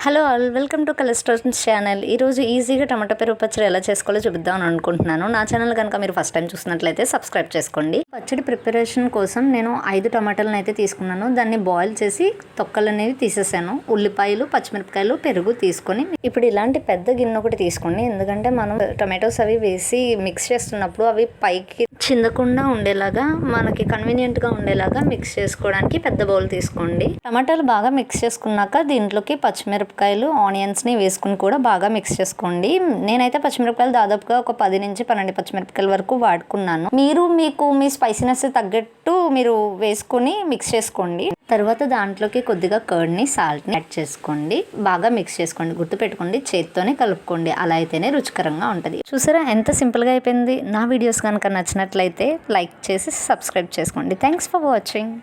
Hello all, welcome to కలెస్టోన్స్ channel. ఈరోజు ఈజీగా టమాటా పెరుగు పచ్చడి ఎలా చేసుకోవాలో చూపిద్దామని అనుకుంటున్నాను. నా ఛానల్ కనుక మీరు ఫస్ట్ టైం చూసినట్లయితే సబ్స్క్రైబ్ చేసుకోండి. పచ్చడి ప్రిపరేషన్ కోసం నేను 5 టమాటాలను అయితే తీసుకున్నాను. దాన్ని బాయిల్ చేసి తొక్కలు అనేవి తీసేసాను. ఉల్లిపాయలు, పచ్చిమిరపకాయలు, పెరుగు తీసుకొని ఇప్పుడు ఇలాంటి పెద్ద గిన్నె ఒకటి తీసుకోండి. ఎందుకంటే మనం టమాటోస్ అవి వేసి మిక్స్ చేస్తున్నప్పుడు అవి పైకి చిందకుండా ఉండేలాగా, మనకి కన్వీనియంట్గా ఉండేలాగా మిక్స్ చేసుకోవడానికి పెద్ద బౌల్ తీసుకోండి. టమాటాలు బాగా మిక్స్ చేసుకున్నాక దీంట్లోకి పచ్చిమిరపకాయలు, ఆనియన్స్ని వేసుకుని కూడా బాగా మిక్స్ చేసుకోండి. నేనైతే పచ్చిమిరపకాయలు దాదాపుగా ఒక 10 నుంచి 12 పచ్చిమిరపకాయల వరకు వాడుకున్నాను. మీకు మీ స్పైసీనెస్ తగ్గట్టు మీరు వేసుకొని మిక్స్ చేసుకోండి. తర్వాత దాంట్లోకి కొద్దిగా కర్డ్ని, సాల్ట్ని యాడ్ చేసుకోండి. బాగా మిక్స్ చేసుకోండి. గుర్తుపెట్టుకోండి, చేత్తోనే కలుపుకోండి. అలా అయితేనే రుచికరంగా ఉంటుంది. చూసారా ఎంత సింపుల్గా అయిపోయింది. నా వీడియోస్ కనుక నచ్చినట్లయితే లైక్ చేసి సబ్స్క్రైబ్ చేసుకోండి. Thanks for watching.